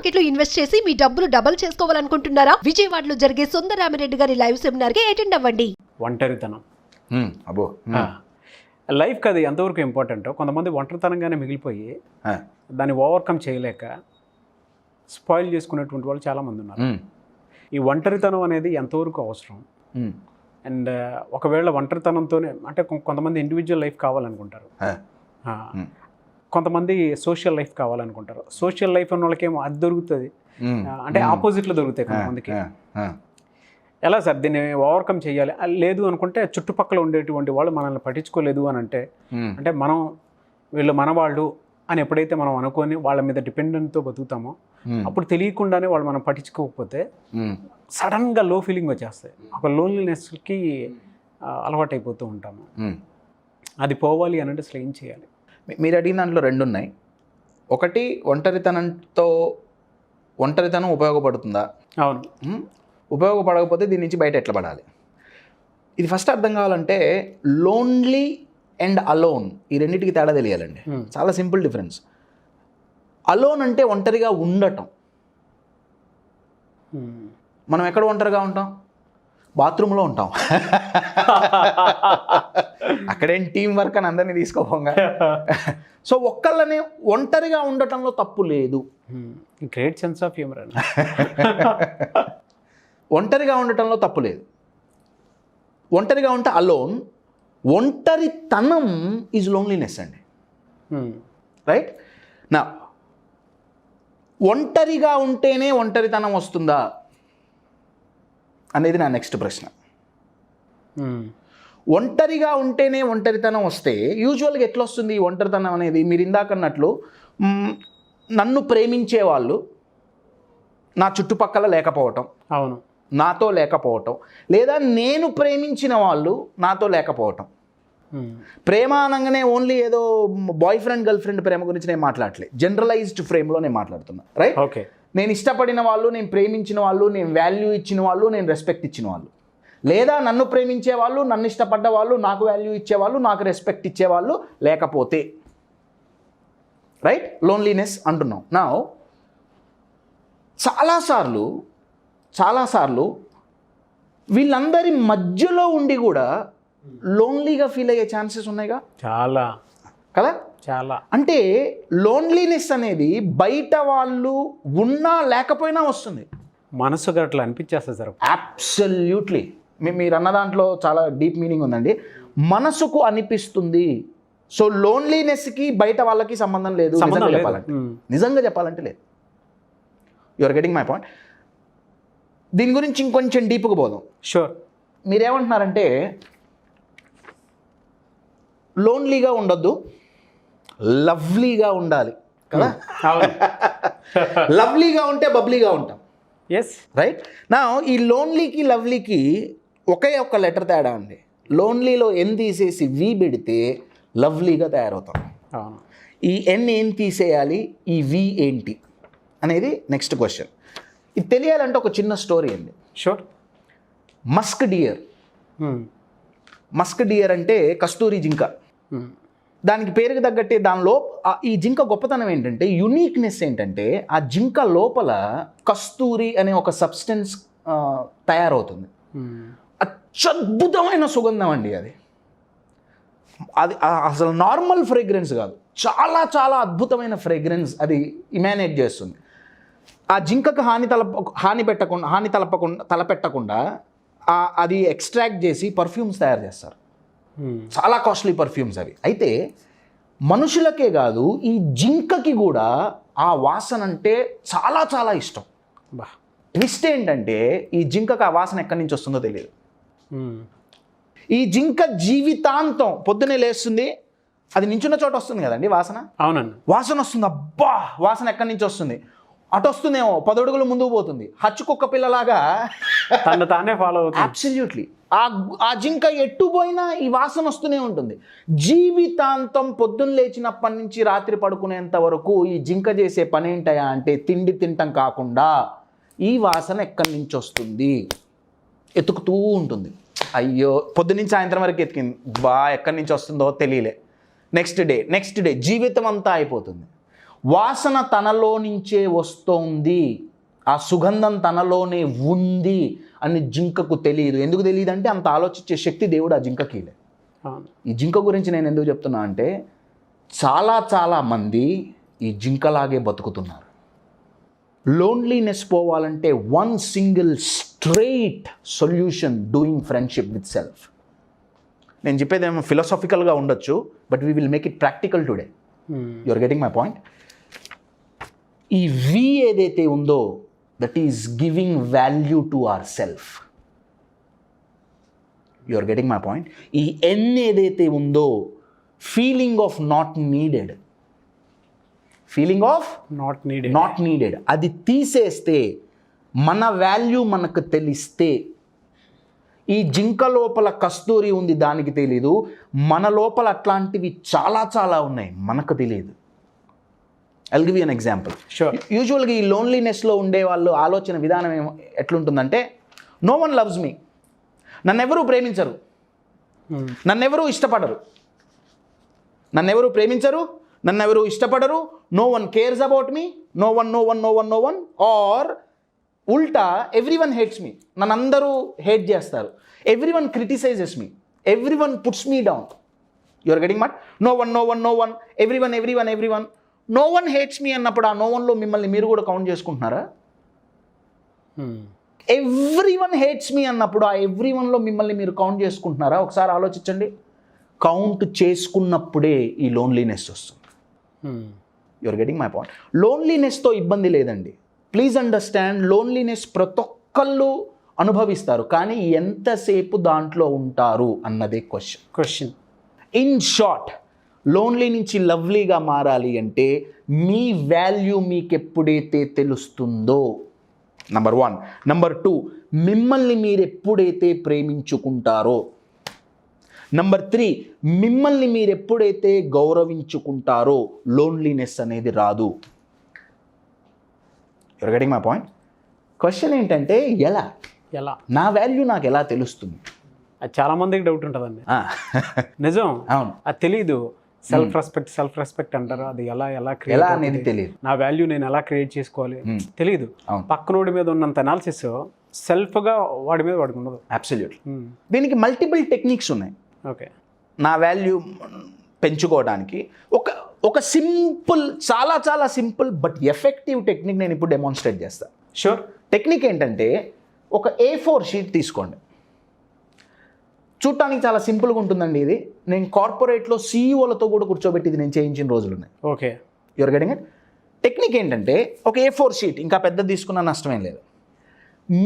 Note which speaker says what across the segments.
Speaker 1: Market లో invest చేసి మీ డబ్బులు డబుల్ చేసుకోవాలనుకుంటున్నారా? విజయవాడలో జరిగే సుందరరామిరెడ్డి గారి లైవ్ సెమినార్ కి అటెండ్ అవ్వండి.
Speaker 2: ఒంటరితనం
Speaker 3: అబ్బో
Speaker 2: లైఫ్కి అది ఎంతవరకు ఇంపార్టెంట్. కొంతమంది ఒంటరితనంగానే మిగిలిపోయి దాన్ని ఓవర్కమ్ చేయలేక స్పాయిల్ చేసుకునేటువంటి వాళ్ళు చాలామంది ఉన్నారు. ఈ ఒంటరితనం అనేది ఎంతవరకు అవసరం? అండ్ ఒకవేళ ఒంటరితనంతోనే అంటే కొంతమంది ఇండివిజువల్ లైఫ్ కావాలనుకుంటారు, కొంతమంది సోషల్ లైఫ్ కావాలనుకుంటారు. సోషల్ లైఫ్ అన్న వాళ్ళకేమో అది దొరుకుతుంది, అంటే ఆపోజిట్లో దొరుకుతాయి కొంతమందికి. ఎలా సార్ దీన్ని ఓవర్కమ్ చేయాలి? లేదు అనుకుంటే చుట్టుపక్కల ఉండేటువంటి వాళ్ళు మనల్ని పట్టించుకోలేదు అని అంటే మనం వీళ్ళు మనవాళ్ళు అని ఎప్పుడైతే మనం అనుకొని వాళ్ళ మీద డిపెండెంట్తో బతుకుతామో అప్పుడు తెలియకుండానే వాళ్ళు మనం పట్టించుకోకపోతే సడన్గా లో ఫీలింగ్ వచ్చేస్తాయి. ఒక లోన్లీనెస్కి అలవాటు అయిపోతూ ఉంటాము. అది పోవాలి అని అంటే అసలు ఏం చేయాలి?
Speaker 3: మీరు అడిగిన దాంట్లో రెండు ఉన్నాయి. ఒకటి, ఒంటరితనం ఉపయోగపడుతుందా?
Speaker 2: అవును.
Speaker 3: ఉపయోగపడకపోతే దీని నుంచి బయట ఎట్లా పడాలి? ఇది ఫస్ట్ అర్థం కావాలంటే లోన్లీ అండ్ అలోన్ ఈ రెండింటికి తేడా తెలియాలండి. చాలా సింపుల్ డిఫరెన్స్. అలోన్ అంటే ఒంటరిగా ఉండటం. మనం ఎక్కడ ఒంటరిగా ఉంటాం? బాత్రూంలో ఉంటాం. అక్కడేం టీం వర్క్ అని అందరినీ తీసుకోపోగా. సో ఒక్కళ్ళని ఒంటరిగా ఉండటంలో తప్పు లేదు.
Speaker 2: గ్రేట్ సెన్స్ ఆఫ్ హ్యూమర్ అండి.
Speaker 3: ఒంటరిగా ఉండటంలో తప్పు లేదు. ఒంటరిగా ఉంటే అలోన్. ఒంటరితనం ఈజ్ లోన్లీనెస్ అండి. రైట్ నా ఒంటరిగా ఉంటేనే ఒంటరితనం వస్తుందా అనేది నా నెక్స్ట్ ప్రశ్న. ఒంటరిగా ఉంటేనే ఒంటరితనం వస్తే యూజువల్గా ఎట్లా వస్తుంది ఈ ఒంటరితనం అనేది? మీరు ఇందాకన్నట్లు నన్ను ప్రేమించే వాళ్ళు నా చుట్టుపక్కల లేకపోవటం,
Speaker 2: అవును,
Speaker 3: నాతో లేకపోవటం, లేదా నేను ప్రేమించిన వాళ్ళు నాతో లేకపోవటం. ప్రేమ అనగానే ఓన్లీ ఏదో బాయ్ ఫ్రెండ్ గర్ల్ ఫ్రెండ్ ప్రేమ గురించి నేను మాట్లాడట్లేదు, జనరలైజ్డ్ ఫ్రేమ్లో నేను మాట్లాడుతున్నా. రైట్?
Speaker 2: ఓకే.
Speaker 3: నేను ఇష్టపడిన వాళ్ళు, నేను ప్రేమించిన వాళ్ళు, నేను వాల్యూ ఇచ్చిన వాళ్ళు, నేను రెస్పెక్ట్ ఇచ్చిన వాళ్ళు, లేదా నన్ను ప్రేమించే వాళ్ళు, నన్ను ఇష్టపడ్డ వాళ్ళు, నాకు వాల్యూ ఇచ్చేవాళ్ళు, నాకు రెస్పెక్ట్ ఇచ్చేవాళ్ళు లేకపోతే రైట్ లోన్లీనెస్ అంటున్నాం. నా చాలాసార్లు వీళ్ళందరి మధ్యలో ఉండి కూడా లోన్లీగా ఫీల్ అయ్యే ఛాన్సెస్ ఉన్నాయిగా. చాలా కదా.
Speaker 2: చాలా అంటే
Speaker 3: లోన్లీనెస్ అనేది బయట వాళ్ళు ఉన్నా లేకపోయినా వస్తుంది.
Speaker 2: మనసుకు అట్లా అనిపించేస్తుంది సార్.
Speaker 3: అబ్సల్యూట్లీ. మీరు అన్న దాంట్లో చాలా డీప్ మీనింగ్ ఉందండి. మనసుకు అనిపిస్తుంది. సో లోన్లీనెస్కి బయట వాళ్ళకి సంబంధం లేదు. నిజంగా చెప్పాలంటే లేదు. You are getting my point. దీని గురించి ఇంకొంచెం డీప్గా పోదాం.
Speaker 2: షూర్.
Speaker 3: మీరేమంటున్నారంటే లోన్లీగా ఉండొద్దు, లవ్లీగా ఉండాలి కదా. లవ్లీగా ఉంటే బబ్లీగా ఉంటాం.
Speaker 2: Yes,
Speaker 3: right. నా ఈ లోన్లీకి లవ్లీకి ఒకే ఒక్క లెటర్ తేడా అండి. లోన్లీలో ఎన్ తీసేసి వి పెడితే లవ్లీగా తయారవుతాం. ఈ ఎన్ ఏం తీసేయాలి, ఈ వి ఏంటి అనేది నెక్స్ట్ క్వశ్చన్. ఇది తెలియాలంటే ఒక చిన్న స్టోరీ అండి.
Speaker 2: షూర్.
Speaker 3: మస్క్ డియర్ అంటే కస్తూరి జింక. దానికి పేరుకి తగ్గట్టే దానిలో ఈ జింక గొప్పతనం ఏంటంటే, యునీక్నెస్ ఏంటంటే, ఆ జింక లోపల కస్తూరి అనే ఒక సబ్స్టెన్స్ తయారవుతుంది. అత్యద్భుతమైన సుగంధం అండి అది. అది అసలు నార్మల్ ఫ్రేగ్రెన్స్ కాదు, చాలా చాలా అద్భుతమైన ఫ్రేగ్రెన్స్ అది ఇమానేట్ చేస్తుంది. ఆ జింకకు హాని తలపెట్టకుండా అది ఎక్స్ట్రాక్ట్ చేసి పర్ఫ్యూమ్స్ తయారు చేస్తారు. చాలా కాస్ట్లీ పర్ఫ్యూమ్స్ అవి. అయితే మనుషులకే కాదు, ఈ జింకకి కూడా ఆ వాసన అంటే చాలా చాలా ఇష్టం. ట్విస్ట్ ఏంటంటే, ఈ జింకకు ఆ వాసన ఎక్కడి నుంచి వస్తుందో తెలియదు. ఈ జింక జీవితాంతం పొద్దునే లేస్తుంది, అది నించున్న చోట వస్తుంది కదండి వాసన.
Speaker 2: అవునండి,
Speaker 3: వాసన వస్తుంది. అబ్బా, వాసన ఎక్కడి నుంచి వస్తుంది? అటు వస్తుందేమో, 10 అడుగులు ముందుకు పోతుంది, హచ్చు కుక్క పిల్లలాగా
Speaker 2: తానే ఫాలో అవుతుంది.
Speaker 3: అబ్సల్యూట్లీ. ఆ జింక ఎట్టు పోయినా ఈ వాసన వస్తూనే ఉంటుంది. జీవితాంతం పొద్దున్న లేచినప్పటి నుంచి రాత్రి పడుకునేంత వరకు ఈ జింక చేసే పని ఏంటయా అంటే, తిండి తింటం కాకుండా ఈ వాసన ఎక్కడి నుంచి వస్తుంది ఎతుకుతూ ఉంటుంది. అయ్యో, పొద్దున్నుంచి సాయంత్రం వరకు ఎతికింది, ఎక్కడి నుంచి వస్తుందో తెలియలే. నెక్స్ట్ డే జీవితం అంతా అయిపోతుంది. వాసన తనలో నుంచే వస్తోంది, ఆ సుగంధం తనలోనే ఉంది అని జింకకు తెలియదు. ఎందుకు తెలియదు అంటే అంత ఆలోచించే శక్తి దేవుడు ఆ జింకకి లేదు. ఈ జింక గురించి నేను ఎందుకు చెప్తున్నా అంటే చాలా మంది ఈ జింకలాగే బతుకుతున్నారు. లోన్లీనెస్ పోవాలంటే one single straight solution, doing friendship with self. నేను చెప్పేదేమో ఫిలాసాఫికల్గా ఉండొచ్చు, but we will make it practical today. You are getting my point? ఈ వి ఏదైతే ఉందో that is giving value to our self. You are getting my point? ఈ ఎన్ ఏదైతే ఉందో feeling of not needed, feeling of not needed, అది తీసేస్తే మన వాల్యూ మనకు తెలిస్తే, ఈ జింక లోపల కస్తూరి ఉంది దానికి తెలీదు, మన లోపల అట్లాంటివి చాలా ఉన్నాయి మనకు తెలియదు. I'll give you an example. యూజువల్గా ఈ లోన్లీనెస్లో ఉండే వాళ్ళు ఆలోచన విధానం ఎట్లుంటుందంటే, నో వన్ లవ్స్ మీ, నన్నెవరూ ప్రేమించరు, నన్నెవరూ ఇష్టపడరు, నన్నెవరూ ప్రేమించరు, నన్నెవరూ ఇష్టపడరు, no one cares about me, no one or ఉల్టా ఎవ్రీ వన్ హేట్స్ మీ, నన్ను అందరూ హేట్ చేస్తారు, everyone criticizes me, everyone puts me down. You are getting మట్? No one everyone no one hates me అన్నప్పుడు ఆ no వన్లో మిమ్మల్ని మీరు కూడా కౌంట్ చేసుకుంటున్నారా? ఎవ్రీ వన్ హేట్స్ మీ అన్నప్పుడు ఆ ఎవ్రీ వన్లో మిమ్మల్ని మీరు కౌంట్ చేసుకుంటున్నారా? ఒకసారి ఆలోచించండి. కౌంట్ చేసుకున్నప్పుడే ఈ లోన్లీనెస్ వస్తుంది. You are getting my point? లోన్లీనెస్తో ఇబ్బంది లేదండి. ప్లీజ్ అండర్స్టాండ్, లోన్లీనెస్ ప్రతి ఒక్కళ్ళు అనుభవిస్తారు, కానీ ఎంతసేపు దాంట్లో ఉంటారు అన్నదే క్వశ్చన్. ఇన్ షార్ట్, లోన్లీ నుంచి లవ్లీగా మారాలి అంటే మీ వాల్యూ మీకు ఎప్పుడైతే తెలుస్తుందో, నంబర్ 1. నంబర్ 2, మిమ్మల్ని మీరు ఎప్పుడైతే ప్రేమించుకుంటారో. నంబర్ 3, మిమ్మల్ని మీరు ఎప్పుడైతే గౌరవించుకుంటారో లోన్లీనెస్ అనేది రాదు. You are getting my point? Question ఏంటంటే ఎలా నా వాల్యూ నాకు ఎలా తెలుస్తుంది?
Speaker 2: అది చాలా మందికి డౌట్ ఉంటుందండి. నిజం, అవును, అది తెలీదు. సెల్ఫ్ రెస్పెక్ట్ అంటారు, అది ఎలా
Speaker 3: అనేది తెలియదు.
Speaker 2: నా వాల్యూ నేను ఎలా క్రియేట్ చేసుకోవాలి తెలియదు. పక్కనోడి మీద ఉన్నంత అనాలిసిస్ సెల్ఫ్గా వాడి మీద వాడికి ఉండదు.
Speaker 3: అబ్సల్యూట్లీ. దీనికి మల్టిపుల్ టెక్నిక్స్ ఉన్నాయి.
Speaker 2: ఓకే,
Speaker 3: నా వాల్యూ పెంచుకోవడానికి ఒక సింపుల్, చాలా సింపుల్ బట్ ఎఫెక్టివ్ టెక్నిక్ నేను ఇప్పుడు డెమాన్స్ట్రేట్ చేస్తాను.
Speaker 2: షూర్.
Speaker 3: టెక్నిక్ ఏంటంటే, ఒక A4 షీట్ తీసుకోండి. చూడటానికి చాలా సింపుల్గా ఉంటుందండి ఇది. నేను కార్పొరేట్లో CEOలతో కూడా కూర్చోబెట్టి ఇది నేను చేయించిన రోజులు ఉన్నాయి.
Speaker 2: Okay,
Speaker 3: you are getting it? Technique ఏంటంటే, ఒక A4 షీట్, ఇంకా పెద్ద తీసుకున్న నష్టమేం లేదు.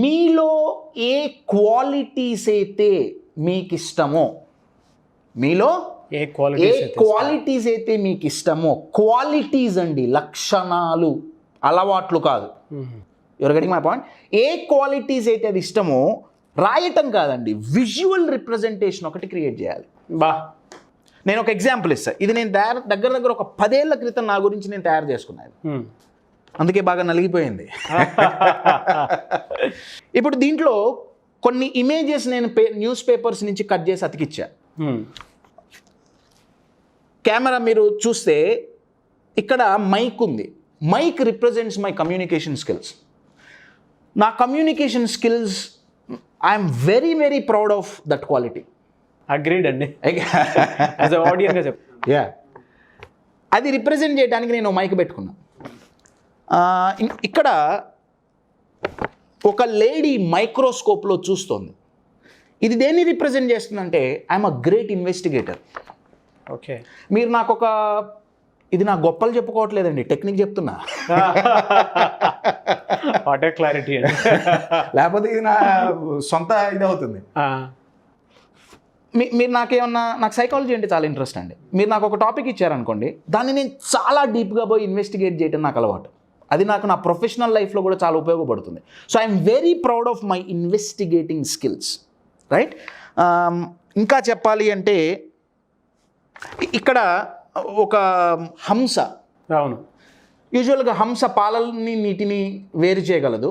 Speaker 3: మీలో ఏ క్వాలిటీస్ అయితే మీకు ఇష్టమో, మీలో ఏ క్వాలిటీస్ అయితే మీకు ఇష్టమో, క్వాలిటీస్ అండి, లక్షణాలు, అలవాట్లు కాదు. You are getting my point? ఏ క్వాలిటీస్ అయితే అది ఇష్టమో రాయటం కాదండి, విజువల్ రిప్రజెంటేషన్ ఒకటి క్రియేట్ చేయాలి. నేను ఒక ఎగ్జాంపుల్ ఇస్తాను. ఇది నేను దగ్గర ఒక 10 ఏళ్ల క్రితం నా గురించి నేను తయారు చేసుకున్నాను, అందుకే బాగా నలిగిపోయింది. ఇప్పుడు దీంట్లో కొన్ని ఇమేజెస్ నేను న్యూస్ పేపర్స్ నుంచి కట్ చేసి అతికిచ్చా. కెమెరా మీరు చూస్తే ఇక్కడ మైక్ ఉంది. Mic represents my communication skills. నా communication skills, I'm very proud of that quality.
Speaker 2: Agreed అండి.
Speaker 3: యా, అది రిప్రజెంట్ చేయడానికి నేను మైక్ పెట్టుకున్నా. ఇక్కడ ఒక లేడీ మైక్రోస్కోప్లో చూస్తోంది. ఇది దేన్ని రిప్రజెంట్ చేస్తుందంటే, I'm a great investigator.
Speaker 2: Okay,
Speaker 3: మీరు నాకు ఇది నా గొప్పలు చెప్పుకోవట్లేదండి, టెక్నిక్ చెప్తున్నా.
Speaker 2: వాట్ ఏ క్లారిటీ అండి.
Speaker 3: లేకపోతే ఇది నా సొంత ఇది అవుతుంది. మీరు నాకు సైకాలజీ అంటే చాలా ఇంట్రెస్ట్ అండి. మీరు నాకు ఒక టాపిక్ ఇచ్చారనుకోండి, దాన్ని నేను చాలా డీప్గా పోయి ఇన్వెస్టిగేట్ చేయడం నాకు అలవాటు. అది నాకు నా ప్రొఫెషనల్ లైఫ్లో కూడా చాలా ఉపయోగపడుతుంది. So I'm very proud of my investigating skills, right? ఇంకా చెప్పాలి అంటే, ఇక్కడ ఒక హంస, అవును, యూజువల్గా హంస పాలని నీటిని వేరు చేయగలదు.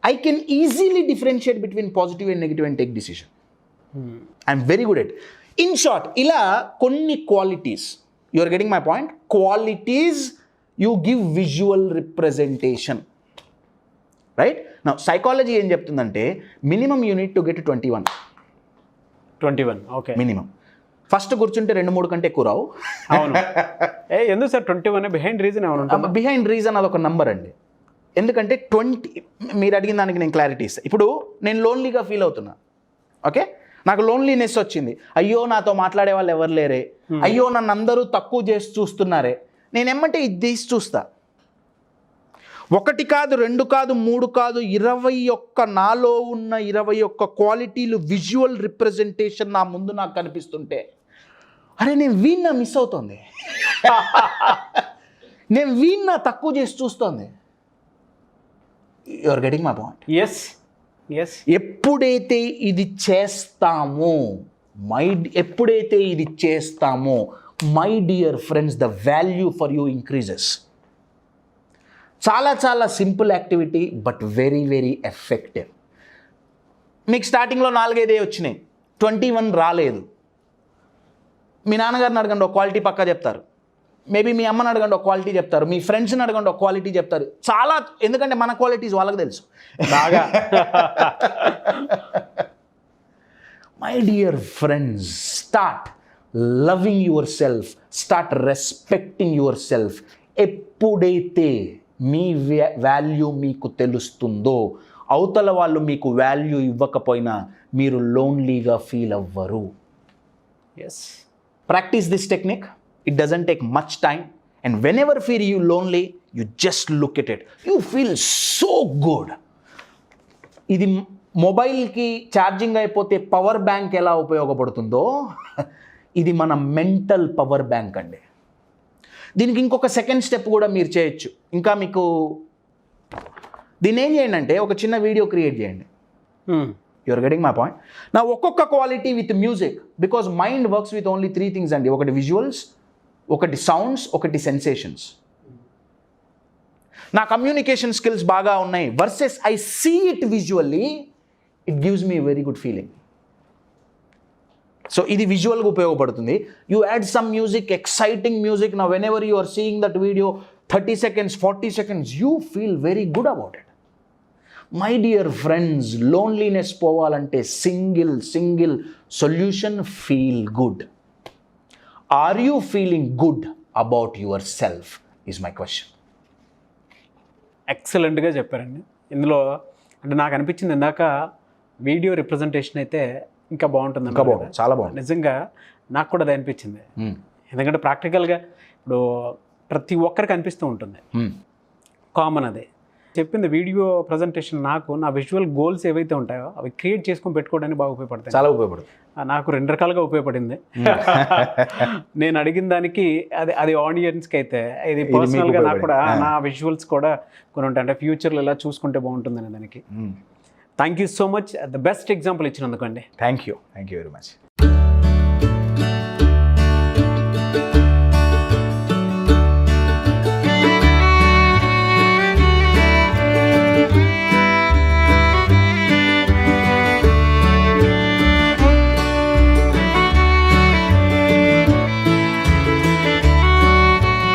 Speaker 3: I can easily differentiate between positive and negative and take decision. I'm very good at. In short, ఇలా కొన్ని qualities, you are getting my point, qualities you give visual representation, right? నా సైకాలజీ ఏం చెప్తుందంటే minimum unit to get
Speaker 2: 21. Okay,
Speaker 3: minimum. First కూర్చుంటే 2-3 కంటే ఎక్కువ రావు.
Speaker 2: అవును. ఎందుకు సార్ 21? బిహైండ్ రీజన్ ఏమైనా ఉంటుంది?
Speaker 3: బిహైండ్ రీజన్ అదొక నంబర్ అండి. ఎందుకంటే 20, మీరు అడిగిన దానికి నేను క్లారిటీ ఇస్తాను. ఇప్పుడు నేను లోన్లీగా ఫీల్ అవుతున్నా, ఓకే, నాకు లోన్లీనెస్ వచ్చింది. అయ్యో నాతో మాట్లాడే వాళ్ళు ఎవరు లేరే, అయ్యో నన్ను అందరూ తక్కువ చేసి చూస్తున్నారే. నేను ఏమంటే ఇది తీసి చూస్తా. 1 కాదు, 2 కాదు, 3 కాదు, 21 నాలో ఉన్న 21 క్వాలిటీలు విజువల్ రిప్రజెంటేషన్ నా ముందు నాకు కనిపిస్తుంటే, అరే నేను వీణ్ణ మిస్ అవుతుంది, నేను వీణ్ణ తక్కువ చేసి చూస్తోంది. You are getting my point?
Speaker 2: Yes.
Speaker 3: ఎప్పుడైతే ఇది చేస్తామో my dear friends, the value for you increases. చాలా చాలా simple activity but very very effective. మీకు స్టార్టింగ్లో 4-5 వచ్చినాయి, 21 రాలేదు. మీ నాన్నగారిని అడగండి, ఒక క్వాలిటీ పక్కా చెప్తారు. మేబీ మీ అమ్మని అడగండి, ఒక క్వాలిటీ చెప్తారు. మీ ఫ్రెండ్స్ని అడగండి, ఒక క్వాలిటీ చెప్తారు. చాలా, ఎందుకంటే మన క్వాలిటీస్ వాళ్ళకి తెలుసు బాగా. My dear friends, start loving your self, start respecting your self. ఎప్పుడైతే మీ వాల్యూ మీకు తెలుస్తుందో, అవతల వాళ్ళు మీకు వాల్యూ ఇవ్వకపోయినా మీరు లోన్లీగా ఫీల్ అవ్వరు.
Speaker 2: Yes.
Speaker 3: Practice this technique. It doesn't take much time. And whenever feel you lonely, you just look at it. You feel so good. ఇది మొబైల్కి ఛార్జింగ్ అయిపోతే పవర్ బ్యాంక్ ఎలా ఉపయోగపడుతుందో, ఇది మన మెంటల్ పవర్ బ్యాంక్ అండి. దీనికి ఇంకొక సెకండ్ స్టెప్ కూడా మీరు చేయొచ్చు. ఇంకా మీకు దీన్ని ఏం చేయండి అంటే, ఒక చిన్న వీడియో క్రియేట్ చేయండి. You are getting my point? నా ఒక్కొక్క quality with music, because mind works with only 3 things అండి. ఒకటి విజువల్స్, ఒకటి సౌండ్స్, ఒకటి సెన్సేషన్స్. నా కమ్యూనికేషన్ స్కిల్స్ బాగా ఉన్నాయి versus I see it visually, it gives me very good feeling. So ఇది విజువల్గా ఉపయోగపడుతుంది. You add some music, exciting music. నా whenever you are seeing that video 30 seconds, 40 seconds, you feel very good about it. My dear friends, loneliness పోవాలంటే single solution, feel good. Are you feeling good about yourself is my question.
Speaker 2: ఎక్సలెంట్గా చెప్పారండి. ఇందులో అంటే నాకు అనిపించింది ఇందాక video representation అయితే ఇంకా బాగుంటుంది.
Speaker 3: ఇంకా బాగుంది, చాలా బాగుంది.
Speaker 2: నిజంగా నాకు కూడా అది అనిపించింది. ఎందుకంటే ప్రాక్టికల్గా ఇప్పుడు ప్రతి ఒక్కరికి అనిపిస్తూ ఉంటుంది, కామన్ అదే. చెప్పింది వీడియో ప్రజెంటేషన్ నాకు నా విజువల్ గోల్స్ ఏవైతే ఉంటాయో అవి క్రియేట్ చేసుకొని పెట్టుకోవడానికి బాగా ఉపయోగపడతాయి.
Speaker 3: చాలా ఉపయోగపడుతుంది.
Speaker 2: నాకు 2 రకాలుగా ఉపయోగపడింది. నేను అడిగిన దానికి అది ఆడియన్స్కి అయితే, ఇది పర్సనల్గా నాకు కూడా నా విజువల్స్ కూడా కొన్ని ఉంటాయి. అంటే ఫ్యూచర్లో ఎలా చూసుకుంటే బాగుంటుందని దానికి. Thank you so much. The best example ఇచ్చినందుకు అండి.
Speaker 3: Thank you very much.